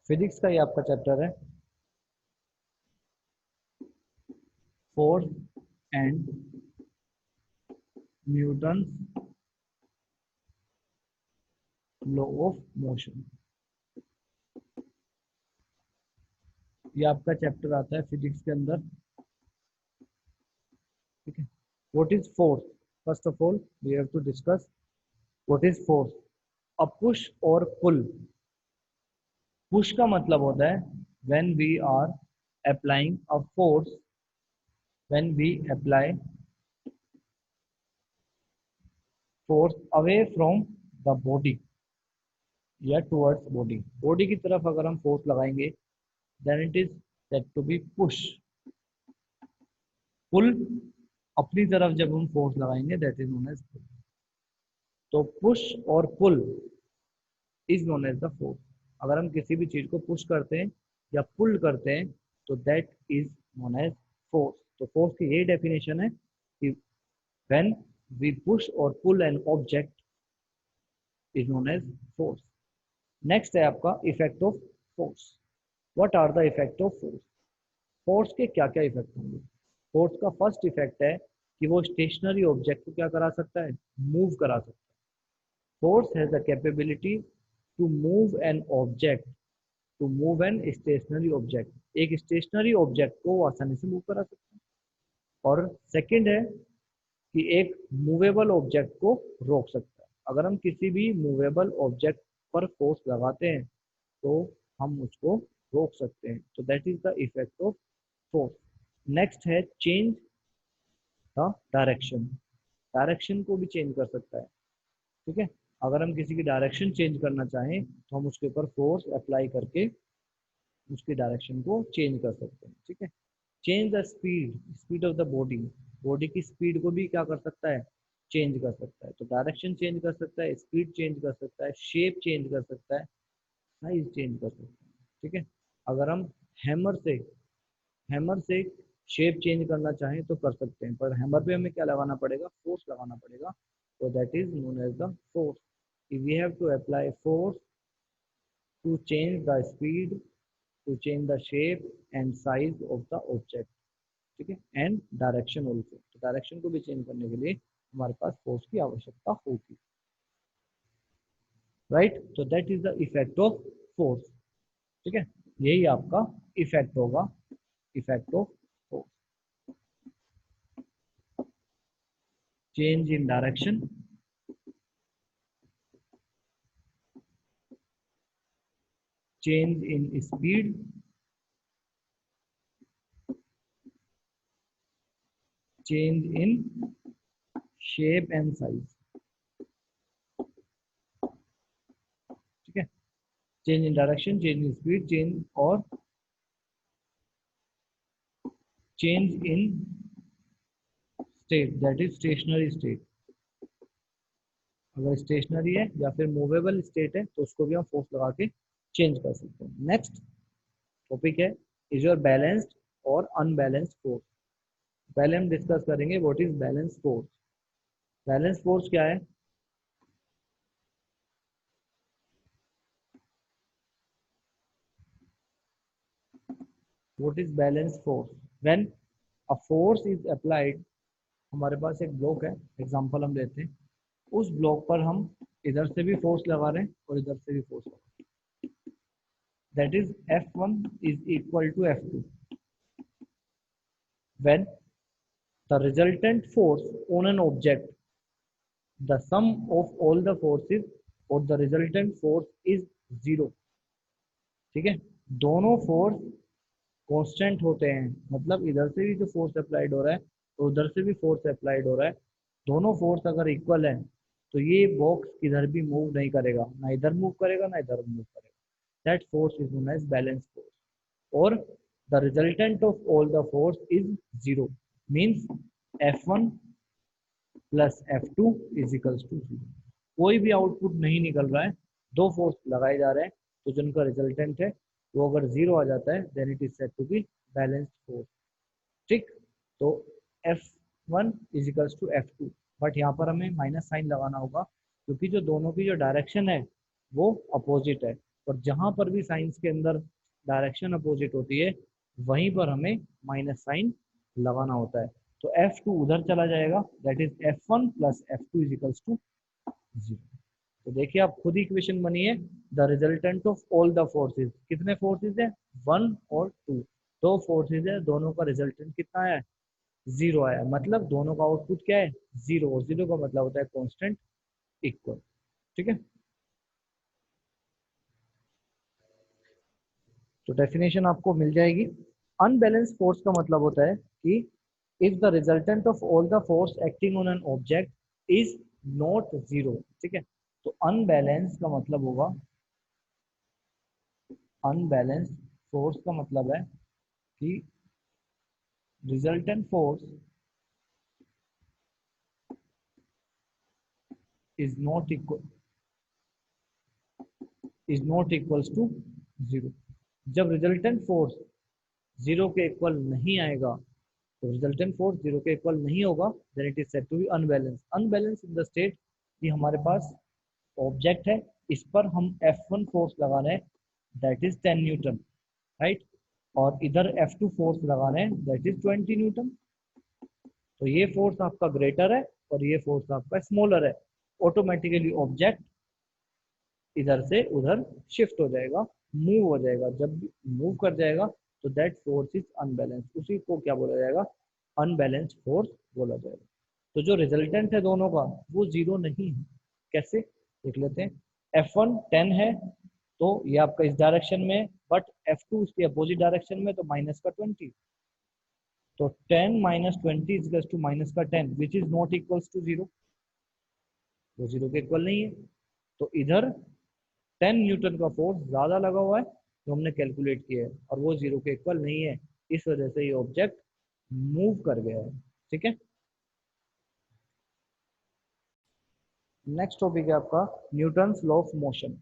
Physics का ही आपका chapter है, force and Newton law of motion. ये आपका चैप्टर आता है फिजिक्स के अंदर। ठीक है, what is force? First of all we have to discuss what is force. A push और पुल। पुश का मतलब होता है when we are applying a force, when we apply force away from the body या towards body. Body की तरफ अगर हम फोर्स लगाएंगे then it is said to be push. Pull, अपनी तरफ जब हम फोर्स लगाएंगे that is known as pull. तो पुश और pull is known as the force. अगर हम किसी भी चीज को पुश करते हैं या पुल करते हैं तो that is known as force. तो फोर्स की यही डेफिनेशन है कि व्हेन वी पुश और pull an object is known as force. Next है आपका effect of force. What are the effect of force? Force के क्या क्या इफेक्ट होंगे? फोर्स का फर्स्ट इफेक्ट है कि वो स्टेशनरी ऑब्जेक्ट को क्या करा सकता है? मूव करा सकता है। Force has the capability to move an object, to move an stationary object. एक स्टेशनरी ऑब्जेक्ट को वो आसानी से मूव करा सकता है। और सेकंड है कि एक मूवेबल ऑब्जेक्ट को रोक सकता है। अगर हम किसी भी मूवेबल ऑब्जेक्ट पर फोर्स लगाते हैं तो हम उसको रोक सकते हैं। तो that is the effect of force. Next है चेंज द डायरेक्शन। डायरेक्शन को भी चेंज कर सकता है। ठीक है, अगर हम किसी की डायरेक्शन चेंज करना चाहें तो हम उसके ऊपर फोर्स अप्लाई करके उसकी डायरेक्शन को चेंज कर सकते हैं। ठीक है, change the speed, speed of the body. Body की स्पीड को भी क्या कर सकता है? चेंज कर सकता है। तो डायरेक्शन चेंज कर सकता है, स्पीड चेंज कर सकता है, शेप चेंज कर सकता है, साइज चेंज कर सकता है। ठीक है, अगर हम हैमर से हैमर से शेप चेंज करना चाहें तो कर सकते हैं, पर हैमर पे हमें क्या लगाना पड़ेगा? फोर्स लगाना पड़ेगा। तो that is known as the force. We have to apply force to change the speed, to change the shape and size of the object. ठीक है, एंड डायरेक्शन ऑल्सो। तो डायरेक्शन को भी चेंज करने के लिए हमारे पास फोर्स की आवश्यकता होगी। राइट, तो that is the effect of force. ठीक है, यही आपका इफेक्ट होगा, effect of force. Change in direction, change in speed, change in shape and size। ठीक है, change in direction, change in speed, change और change in state, that is stationary state। अगर stationery है या फिर मूवेबल स्टेट है तो उसको भी हम फोर्स लगा के चेंज कर सकते हैं। नेक्स्ट टॉपिक है इज योर बैलेंस्ड और अनबैलेंस्ड फोर्स। पहले हम डिस्कस करेंगे what is balance force. Balance force क्या है? What is balance force? When a force is applied, हमारे पास एक ब्लॉक है, एग्जांपल हम लेते हैं, उस ब्लॉक पर हम इधर से भी फोर्स लगा रहे हैं और इधर से भी फोर्स लगा रहे हैं। That is F1 is equal to F2 when the resultant force on an object, the sum of all the forces और the resultant force is zero. ठीक है, दोनों फोर्स कांस्टेंट होते हैं, मतलब इधर से भी जो फोर्स अप्लाइड हो रहा है और उधर से भी फोर्स अप्लाइड हो रहा है, दोनों फोर्स अगर इक्वल है तो ये बॉक्स इधर भी मूव नहीं करेगा, ना इधर मूव करेगा ना इधर मूव करेगा। That force is known as balance force. और the resultant of all the force is zero, means F1 plus F2 is equals to zero. कोई भी आउटपुट नहीं निकल रहा है, दो फोर्स लगाए जा रहे हैं, तो जिनका रिजल्टेंट है वो अगर जीरो आ जाता है then it is said to be balanced force. ठीक, तो F1 is equals to F2, but यहाँ पर हमें माइनस साइन लगाना होगा क्योंकि जो दोनों की जो डायरेक्शन है वो अपोजिट है। और जहां पर भी साइंस के अंदर डायरेक्शन अपोजिट होती है वहीं पर हमें माइनस साइन लगाना होता है। तो F2 उधर चला जाएगा, that is F1 plus F2 is equals to 0। तो देखिए आप खुद इक्वेशन बनिए, the resultant of all the forces, कितने फोर्सेज है 1 और 2, दो फोर्सेज है, दोनों का रिजल्टेंट कितना आया 0 आया, मतलब दोनों का आउटपुट क्या है 0, और 0 का मतलब होता है कांस्टेंट इक्वल। ठीक है, तो डेफिनेशन आपको मिल जाएगी। अनबैलेंस फोर्स का मतलब होता है कि if the resultant of all the force acting on an object is not zero. ठीक है, तो अनबैलेंस का मतलब होगा, अनबैलेंस फोर्स का मतलब है कि resultant force is not equal, is not equals to zero. जब रिजल्टेंट फोर्स जीरो के इक्वल नहीं आएगा, तो रिजल्टेंट फोर्स जीरो के इक्वल नहीं होगा, then it is said to be unbalance. Unbalance in the state कि हमारे पास ऑब्जेक्ट है, इस पर हम F1 फोर्स लगा रहे हैं, दैट इज 10 न्यूटन, राइट, और इधर F2 फोर्स लगा रहे हैं, दैट इज 20 न्यूटन। तो ये फोर्स आपका ग्रेटर है और ये फोर्स आपका स्मॉलर है, ऑटोमेटिकली ऑब्जेक्ट इधर से उधर शिफ्ट हो जाएगा, मूव हो जाएगा। जब मूव कर जाएगा तो दैट फोर्स इज अनबैलेंस, उसी को क्या बोला जाएगा अनबैलेंस फोर्स बोला जाएगा। तो जो रिजल्टेंट है दोनों का वो जीरो नहीं है। कैसे देख लेते हैं। F1 10 है तो ये आपका इस डायरेक्शन में, बट F2 इसके अपोजिट डायरेक्शन में, तो माइनस का 20। तो 10 माइनस 20 इज टू माइनस का 10 which is not equals to zero, वो जीरो के इक्वल नहीं है। तो इधर 10 न्यूटन का फोर्स ज्यादा लगा हुआ है जो हमने कैलकुलेट किया है, और वो जीरो के इक्वल नहीं है, इस वजह से ये ऑब्जेक्ट मूव कर गया है। ठीक है, नेक्स्ट टॉपिक है आपका Newton's law of motion.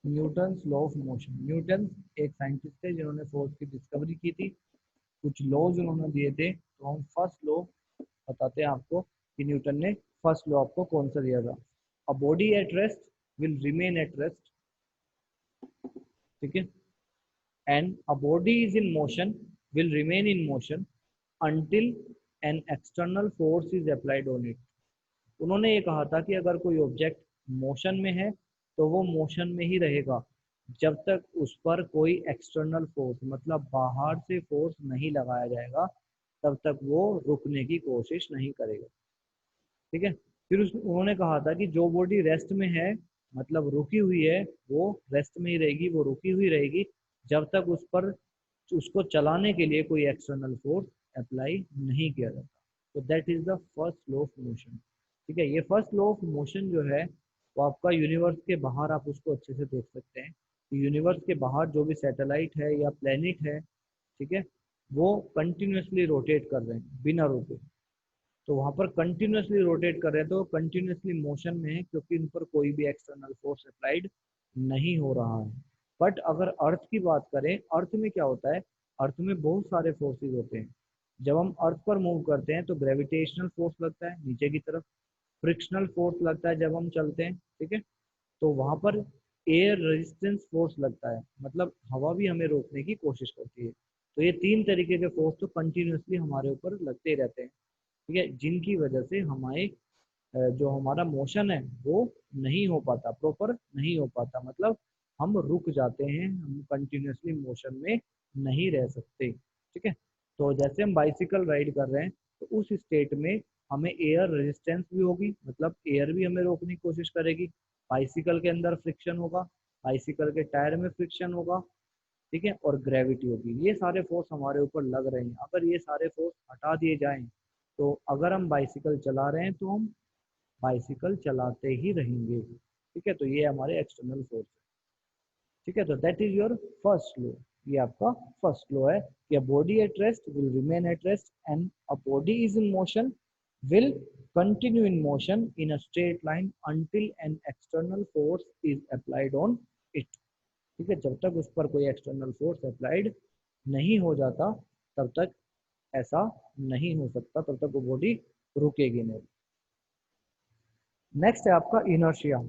Newton's law of motion, Newton एक साइंटिस्ट थे जिन्होंने फोर्स की डिस्कवरी की थी। कुछ लॉज उन्होंने दिए थे, तो हम फर्स्ट लॉ बताते हैं आपको कि न्यूटन ने फर्स्ट लॉ आपको कौन सा दिया था। A body at rest will remain at rest, ठीक है, and a body is in motion will remain in motion until an external force is applied on it। उन्होंने ये कहा था कि अगर कोई ऑब्जेक्ट मोशन में है तो वो मोशन में ही रहेगा जब तक उस पर कोई एक्सटर्नल फोर्स मतलब बाहर से फोर्स नहीं लगाया जाएगा, तब तक वो रुकने की कोशिश नहीं करेगा। ठीक है, फिर उन्होंने कहा था कि जो बॉडी रेस्ट में है मतलब रुकी हुई है, वो रेस्ट में ही रहेगी, वो रुकी हुई रहेगी जब तक उस पर उसको चलाने के लिए कोई एक्सटर्नल फोर्स अप्लाई नहीं किया जाता। तो that is the first law of motion. ठीक है, ये फर्स्ट लॉ ऑफ मोशन जो है वो आपका यूनिवर्स के बाहर आप उसको अच्छे से देख सकते हैं कि यूनिवर्स के बाहर जो भी सैटेलाइट है या प्लेनेट है, ठीक है, वो कंटिन्यूसली रोटेट कर रहे हैं बिना रुके। तो वहां पर कंटिन्यूसली रोटेट कर रहे हैं तो कंटिन्यूसली मोशन में है क्योंकि इन पर कोई भी एक्सटर्नल फोर्स अप्लाइड नहीं हो रहा है। बट अगर अर्थ की बात करें, अर्थ में क्या होता है, अर्थ में बहुत सारे फोर्सेस होते हैं। जब हम अर्थ पर मूव करते हैं तो ग्रेविटेशनल फोर्स लगता है नीचे की तरफ, फ्रिक्शनल फोर्स लगता है जब हम चलते हैं, ठीक है, तो वहां पर एयर रेजिस्टेंस फोर्स लगता है, मतलब हवा भी हमें रोकने की कोशिश करती है। तो ये तीन तरीके के फोर्स तो कंटिन्यूसली हमारे ऊपर लगते ही रहते हैं, ठीक है, जिनकी वजह से हमारे जो हमारा मोशन है वो नहीं हो पाता, प्रॉपर नहीं हो पाता, मतलब हम रुक जाते हैं, हम कंटिन्यूसली मोशन में नहीं रह सकते। ठीक है, तो जैसे हम बाइसिकल राइड कर रहे हैं तो उस स्टेट में हमें एयर रेजिस्टेंस भी होगी, मतलब एयर भी हमें रोकने की कोशिश करेगी, बाइसिकल के अंदर फ्रिक्शन होगा, बाइसिकल के टायर में फ्रिक्शन होगा, ठीक है, और ग्रेविटी होगी। ये सारे फोर्स हमारे ऊपर लग रहे हैं, अगर ये सारे फोर्स हटा दिए जाएं तो अगर हम बाइसिकल चला रहे हैं तो हम बाइसिकल चलाते ही रहेंगे। ठीक है, तो ये हमारे एक्सटर्नल फोर्स है। ठीक है, तो that is your first law. ये आपका फर्स्ट लॉ है कि a body at rest will remain at rest and a body is in motion will continue in motion in a straight line until an external force is applied on it। ठीक है, जब तक उस पर कोई external force applied नहीं हो जाता तब तक ऐसा नहीं हो सकता, तब तक वो बॉडी रुकेगी नहीं। नेक्स्ट है आपका इनर्शिया।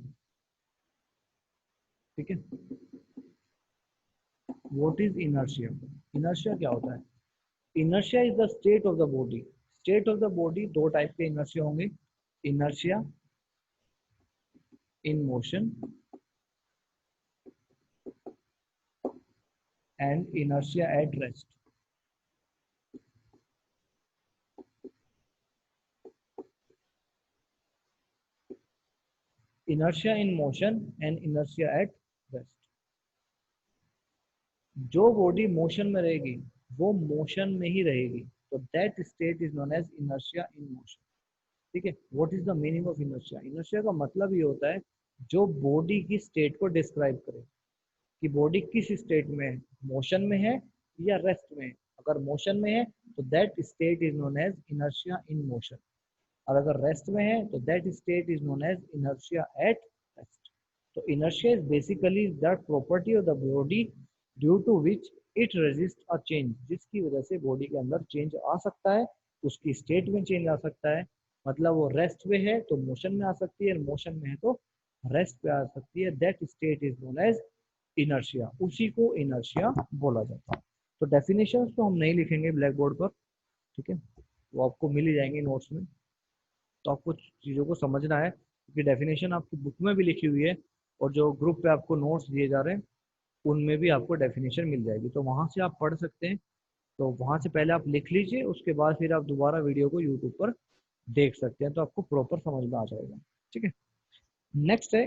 ठीक है, व्हाट इज इनर्शिया? इनर्शिया क्या होता है? Inertia is the state of the body. State of the body दो टाइप के इनर्शिया होंगे, inertia in motion and inertia at rest. Inertia in motion and inertia at rest. जो body motion में रहेगी वो मोशन में ही रहेगी, तो that state is known as inertia in motion. ठीक है, what is the meaning of inertia? Inertia का मतलब ये होता है जो बॉडी की स्टेट को डिस्क्राइब करे कि बॉडी किस स्टेट में है, मोशन में है या रेस्ट में है। अगर मोशन में है तो that state is known as inertia in motion, और अगर रेस्ट में है तो that state is known as inertia at rest. तो inertia is basically that property of the body due to which it resist a change, जिसकी वजह से body के अंदर चेंज आ सकता है, उसकी स्टेट में चेंज आ सकता है। मतलब वो रेस्ट में है तो मोशन में आ सकती है, मोशन में है तो रेस्ट पे आ सकती है। That state is known as inertia, उसी को इनर्शिया बोला जाता है। तो डेफिनेशंस तो हम नहीं लिखेंगे ब्लैक बोर्ड पर, ठीक है, वो आपको मिल ही जाएंगे नोट्स में। तो आपको चीज़ों को समझना है क्योंकि डेफिनेशन आपकी बुक में भी लिखी हुई है और जो ग्रुप पे आपको नोट्स दिए जा रहे हैं उनमें भी आपको डेफिनेशन मिल जाएगी, तो वहाँ से आप पढ़ सकते हैं। तो वहाँ से पहले आप लिख लीजिए, उसके बाद फिर आप दोबारा वीडियो को यूट्यूब पर देख सकते हैं, तो आपको प्रॉपर समझ में आ जाएगा। ठीक है, नेक्स्ट है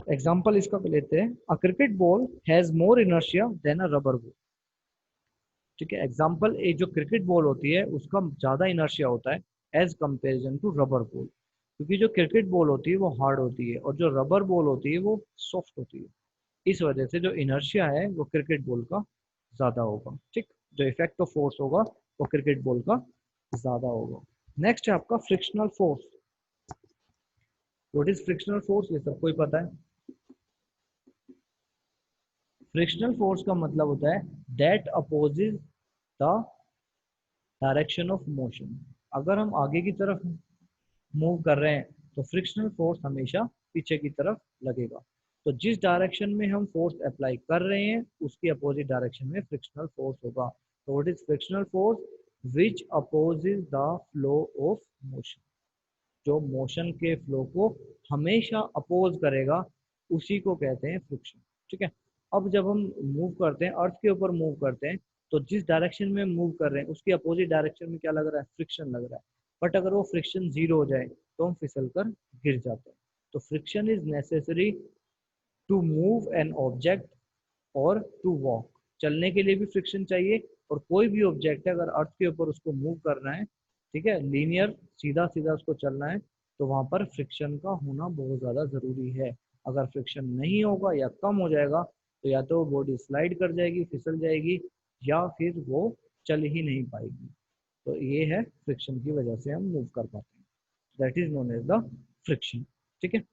एग्जाम्पल इसका लेते हैं। A cricket ball has more inertia than a rubber ball. ठीक है, एग्जाम्पल एक जो क्रिकेट बॉल होती है उसका ज़्यादा इनर्शिया होता है as comparison to rubber ball, क्योंकि जो क्रिकेट बॉल होती है वो हार्ड होती है और जो रबर बॉल होती है वो सॉफ्ट होती है। इस वजह से जो इनर्शिया है वो क्रिकेट बॉल का ज़्यादा होगा। ठीक, जो इफेक्ट ऑफ फोर्स होगा वो क्रिकेट बॉल का ज़्यादा होगा। नेक्स्ट है आपका frictional force. What is frictional force? ये सबको ही पता है। फ्रिक्शनल फोर्स का मतलब होता है that opposes the direction of motion. अगर हम आगे की तरफ मूव कर रहे हैं तो फ्रिक्शनल फोर्स हमेशा पीछे की तरफ लगेगा। तो जिस डायरेक्शन में हम फोर्स अप्लाई कर रहे हैं उसकी अपोजिट डायरेक्शन में फ्रिक्शनल फोर्स होगा। तो what is frictional force? Which opposes the flow of motion. जो मोशन के फ्लो को हमेशा अपोज करेगा उसी को कहते हैं फ्रिक्शन। ठीक है, अब जब हम मूव करते हैं अर्थ के ऊपर मूव करते हैं तो जिस डायरेक्शन में मूव कर रहे हैं उसकी अपोजिट डायरेक्शन में क्या लग रहा है? फ्रिक्शन लग रहा है। बट अगर वो फ्रिक्शन जीरो हो जाए तो हम फिसल कर गिर जाते हैं। तो friction is necessary to move an object और टू वॉक। चलने के लिए भी फ्रिक्शन चाहिए, और कोई भी ऑब्जेक्ट है अगर अर्थ के ऊपर उसको मूव करना है, ठीक है, लीनियर सीधा सीधा उसको चलना है, तो वहां पर फ्रिक्शन का होना बहुत ज़्यादा ज़रूरी है। अगर फ्रिक्शन नहीं होगा या कम हो जाएगा तो या तो बॉडी स्लाइड कर जाएगी, फिसल जाएगी, या फिर वो चल ही नहीं पाएगी। तो ये है फ्रिक्शन की वजह से हम मूव कर पाते हैं, that is known as the friction. ठीक है,